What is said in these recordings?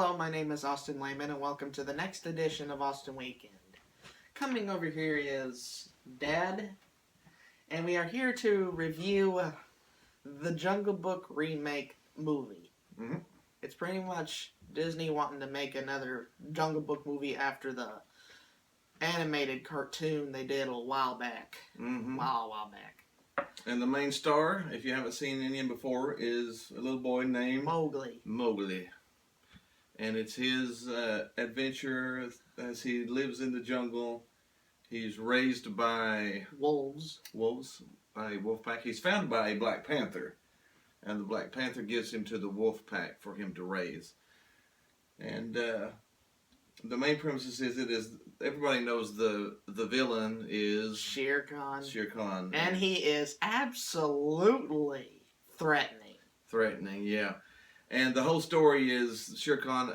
Hello, my name is Austin Lehman, and welcome to the next edition of Austin Weekend. Coming over here is Dad, and we are here to review the Jungle Book remake movie. Mm-hmm. It's pretty much Disney wanting to make another Jungle Book movie after the animated cartoon they did a while back. Mm-hmm. While back. And the main star, if you haven't seen any before, is a little boy named Mowgli. And it's his adventure as he lives in the jungle. He's raised by wolves, by a wolf pack. He's found by a Black Panther, and the Black Panther gives him to the wolf pack for him to raise. And the main premises is everybody knows the villain is Shere Khan. Shere Khan, and he is absolutely threatening. Yeah. And the whole story is Shere Khan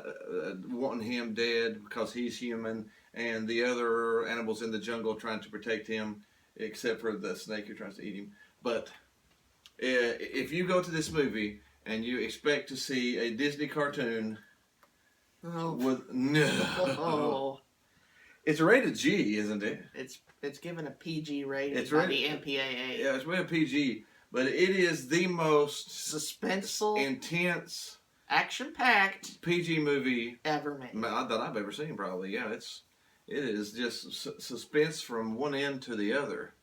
wanting him dead because he's human, and the other animals in the jungle trying to protect him, except for the snake who tries to eat him. But if you go to this movie and you expect to see a Disney cartoon it's rated G, isn't it? It's given a PG rating it's by the MPAA. Yeah, it's rated PG. But it is the most suspenseful, intense, action-packed PG movie ever made that I've ever seen. Probably, yeah. It is just suspense from one end to the other.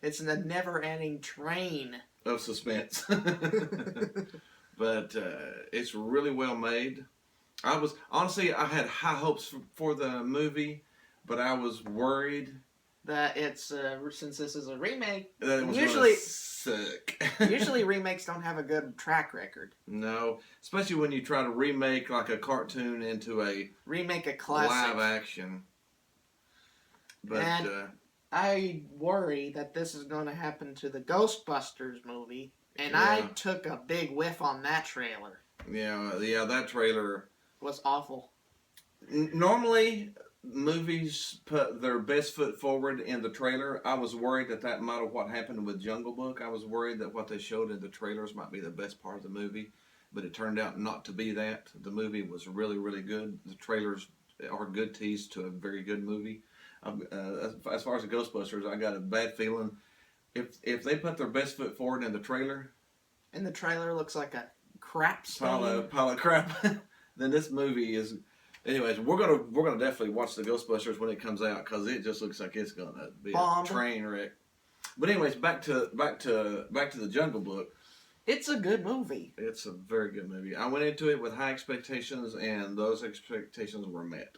It's a never-ending train of suspense. But it's really well made. I had high hopes for the movie, but I was worried that it's since this is a remake. That it was usually suck. Usually remakes don't have a good track record. No, especially when you try to remake like a cartoon into a classic live action. But and I worry that this is going to happen to the Ghostbusters movie, and I took a big whiff on that trailer. Yeah, that trailer was awful. Normally, movies put their best foot forward in the trailer. I was worried that might have what happened with Jungle Book. I was worried that what they showed in the trailers might be the best part of the movie, but it turned out not to be that. The movie was really, really good. The trailers are a good tease to a very good movie. As far as the Ghostbusters, I got a bad feeling. If they put their best foot forward in the trailer, and the trailer looks like a crap pile of crap, then this movie is. Anyways, we're gonna definitely watch the Ghostbusters when it comes out because it just looks like it's gonna be a train wreck. But anyways, back to the Jungle Book. It's a good movie. It's a very good movie. I went into it with high expectations, and those expectations were met.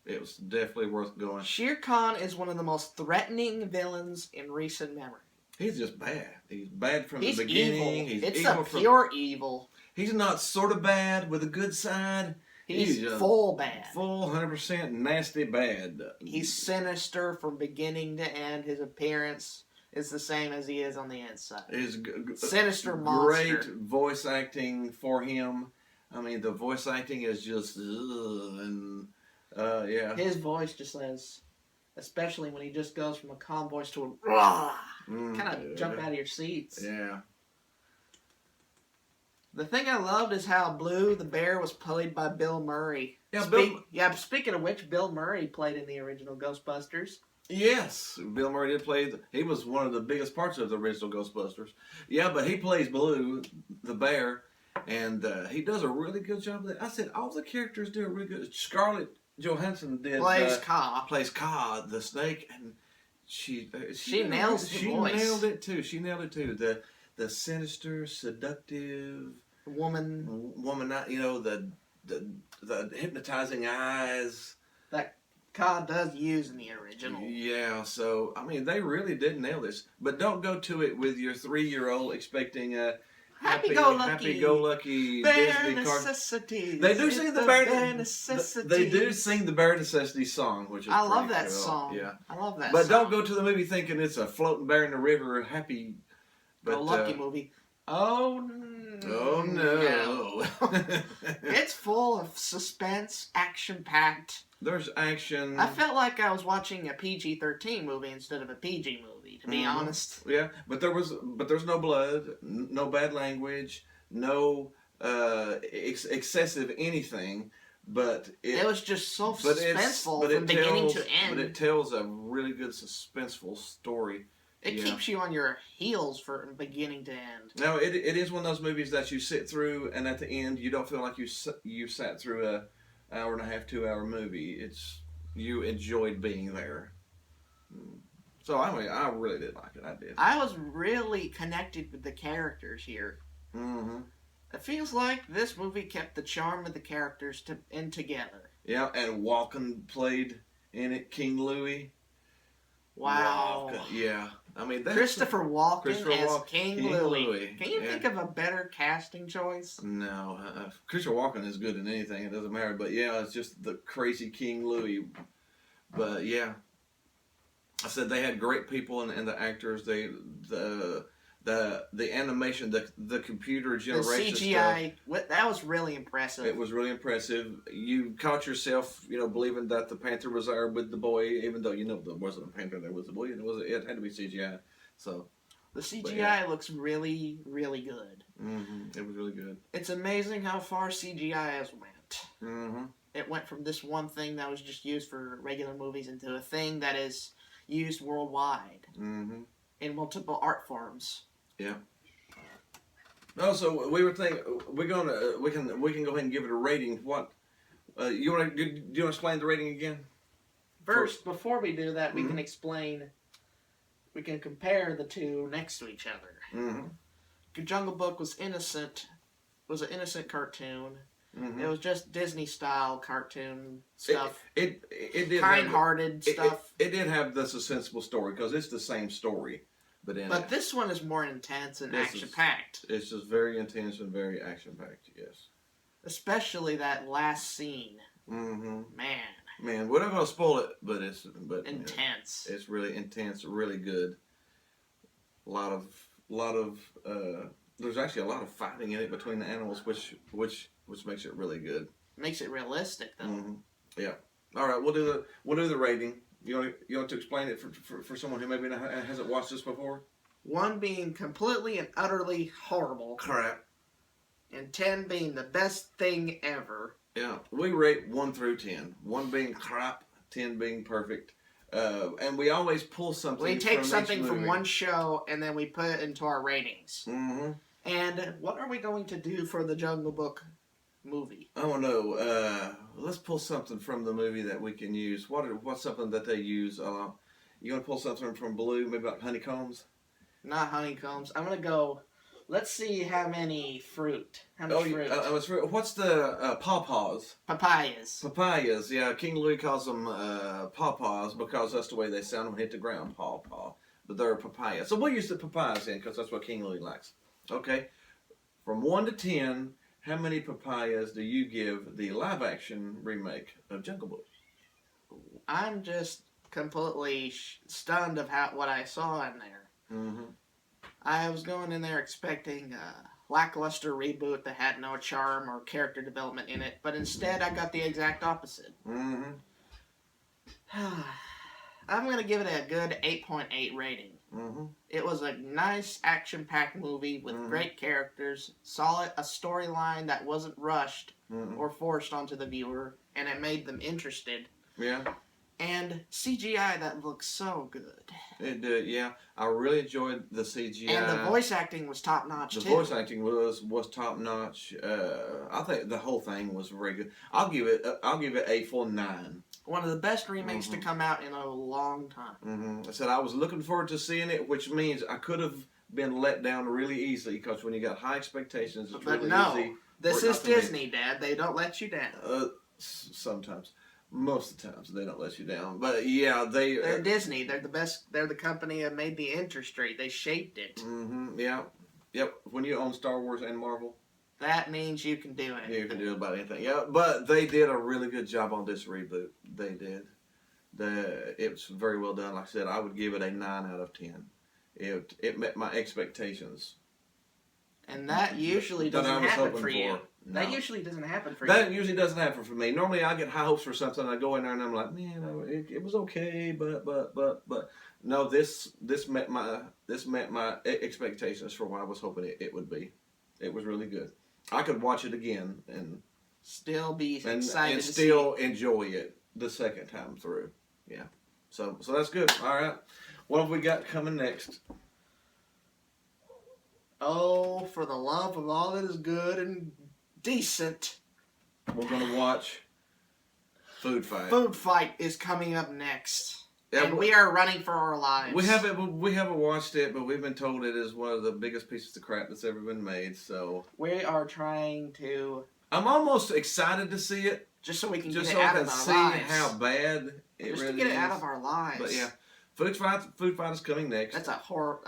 It was definitely worth going. Shere Khan is one of the most threatening villains in recent memory. He's just bad. He's bad from the beginning. Evil. It's a pure evil. He's not sort of bad with a good side. He's full bad. Full 100% nasty bad. He's sinister from beginning to end. His appearance is the same as he is on the inside. His sinister monster. Great voice acting for him. I mean, the voice acting is just yeah. His voice just says, especially when he just goes from a calm voice to a rah, kind of jump out of your seats. Yeah. The thing I loved is how Blue the bear was played by Bill Murray. Speaking of which, Bill Murray played in the original Ghostbusters. Yes, Bill Murray did play. He was one of the biggest parts of the original Ghostbusters. Yeah, but he plays Blue the bear, and he does a really good job of it. I said all the characters do a really good. Scarlett Johansson plays Kaa the snake, and she nails the voice. She nailed it too. She nailed it too. The sinister, seductive woman, the hypnotizing eyes that Kaa does use in the original. Yeah, so I mean they really did nail this. But don't go to it with your 3-year-old expecting a happy-go-lucky Disney necessities. They do sing the bare necessities. They do sing the bare necessities song, which is I love that cool. song. Yeah, I love that. But song. don't go to the movie thinking it's a floating bear in the river, happy. Go lucky movie. Oh no! It's full of suspense, action-packed. There's action. I felt like I was watching a PG-13 movie instead of a PG movie, to be honest. Yeah, but there's no blood, no bad language, no excessive anything, but It was just so but suspenseful but from it beginning tells to end. but it tells a really good suspenseful story. It keeps you on your heels from beginning to end. No, it is one of those movies that you sit through, and at the end, you don't feel like you sat through a hour and a half, 2 hour movie. It's you enjoyed being there. So I really did like it. I did. I was really connected with the characters here. Mm-hmm. It feels like this movie kept the charm of the characters in together. Yeah, and Walken played in it, King Louis. Wow. Yeah, I mean that's Christopher Walken Christopher as Walken, King King Louis. Louis. Can you Yeah. think of a better casting choice? No, Christopher Walken is good in anything. It doesn't matter. But yeah, it's just the crazy King Louis. But yeah, I said they had great people and the actors. The animation, the computer The generation CGI, that was really impressive. stuff. It was really impressive. You caught yourself, believing that the panther was there with the boy, even though there wasn't a panther there was the boy. It had to be CGI. So the CGI looks really, really good. it was really good. It's amazing how far CGI has went. Mm-hmm. It went from this one thing that was just used for regular movies into a thing that is used worldwide in multiple art forms. Yeah. No, so we were thinking we can go ahead and give it a rating. What do you want to explain the rating again? First, before we do that, we can explain. We can compare the two next to each other. Mm-hmm. Jungle Book was innocent. Was an innocent cartoon. Mm-hmm. It was just Disney style cartoon stuff. It did kind-hearted stuff. It did have the suspenseful story because it's the same story, but this one is more intense and action-packed. It's just very intense and very action-packed. Yes. Especially that last scene. Mm-hmm. Man, we're not gonna spoil it, but it's intense. It's really intense, really good. A lot of there's actually a lot of fighting in it between the animals, which makes it really good. Makes it realistic, though. Mm-hmm. Yeah. All right, we'll do the rating. You want to explain it for someone who maybe hasn't watched this before? 1 being completely and utterly horrible. Crap. And 10 being the best thing ever. Yeah, we rate 1 through 10. 1 being crap, 10 being perfect. And we always pull something. We take from something each from movie. one show and then we put it into our ratings. Mm-hmm. And what are we going to do for the Jungle Book movie? I don't know. Let's pull something from the movie that we can use. What's something that they use? You want to pull something from Blue? Maybe like honeycombs? Not honeycombs. I'm going to go... Let's see how many fruit. How much fruit? What's the pawpaws? Papayas. Papayas, yeah. King Louis calls them pawpaws because that's the way they sound when they hit the ground, pawpaw. But they're papayas. So we'll use the papayas in because that's what King Louis likes. Okay. From 1 to 10, how many papayas do you give the live-action remake of Jungle Book? I'm just completely stunned of what I saw in there. Mm-hmm. I was going in there expecting a lackluster reboot that had no charm or character development in it, but instead I got the exact opposite. Mm-hmm. I'm going to give it a good 8.8 rating. Mm-hmm. It was a nice action-packed movie with great characters, a storyline that wasn't rushed or forced onto the viewer, and it made them interested. Yeah. And CGI that looks so good. It did, yeah. I really enjoyed the CGI. And the voice acting was top-notch, too. The voice acting was top-notch. I think the whole thing was very good. I'll give it a full 9. One of the best remakes to come out in a long time. Mm-hmm. I said I was looking forward to seeing it, which means I could have been let down really easily because when you got high expectations, it's really easy. This is Disney, Dad. They don't let you down. Sometimes. Most of the times they don't let you down. But yeah, they're Disney. They're the best. They're the company that made the industry. They shaped it. Mm-hmm. Yeah. Yep. When you own Star Wars and Marvel, that means you can do anything. You can do about anything. Yeah. But they did a really good job on this reboot. They did. It was very well done. Like I said, I would give it a 9 out of 10. It met my expectations. And that usually doesn't happen for you. No. That usually doesn't happen for you. That usually doesn't happen for me. Normally, I get high hopes for something. I go in there and I'm like, man, it was okay, but no, this met my expectations for what I was hoping it would be. It was really good. I could watch it again and Still be and, excited and to still enjoy it the second time through. Yeah. So that's good. All right. What have we got coming next? see. Oh, for the love of all that is good and decent. We're gonna watch Food Fight. Food Fight is coming up next. Yeah, and we are running for our lives. We haven't watched it, but we've been told it is one of the biggest pieces of crap that's ever been made. So We are trying to, I'm almost excited to see it, just so we can just get so it I out can of our see lives. how bad it just really to get it is. out of our lives. But yeah, Food Fight is coming next, That's a horror.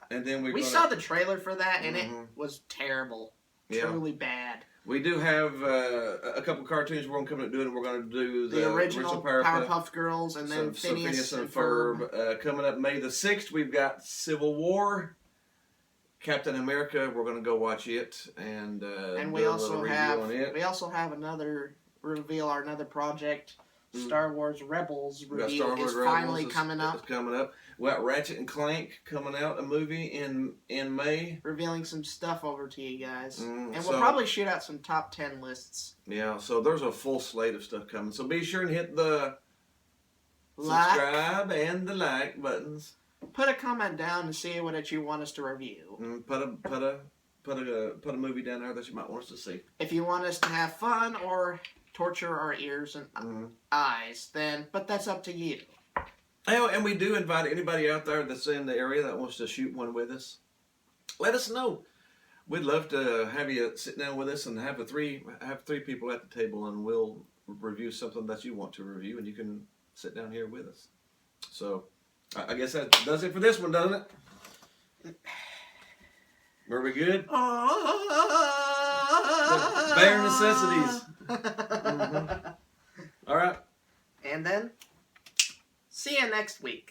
and then We saw the trailer for that, and it Mhm. was terrible. Yeah. Truly bad. We do have a couple cartoons we're going to come and do, and we're going to do The original Powerpuff Powerpuff Girls, and then so Phineas and Ferb. Ferb. Coming up May the 6th, we've got Civil War, Captain America. We're going to go watch it and And do we a also little review have on it. another project. Mm. Star Wars Rebels We got review Star Wars is Rebels finally coming up, It's coming up. We got Ratchet and Clank coming out, a movie in May. revealing some stuff over to you guys. Mm, And so- we'll probably shoot out some top 10 lists. Yeah, so there's a full slate of stuff coming. So be sure and hit the Like, subscribe and the like buttons. put a comment down to see what you want us to review. Put a movie down there that you might want us to see. If you want us to have fun or torture our ears and eyes, but that's up to you. Oh, and we do invite anybody out there that's in the area that wants to shoot one with us. Let us know. We'd love to have you sit down with us and have three people at the table, and we'll review something that you want to review, and you can sit down here with us. So, I guess that does it for this one, doesn't it? Were we good? Bare necessities. All right. And then, see you next week.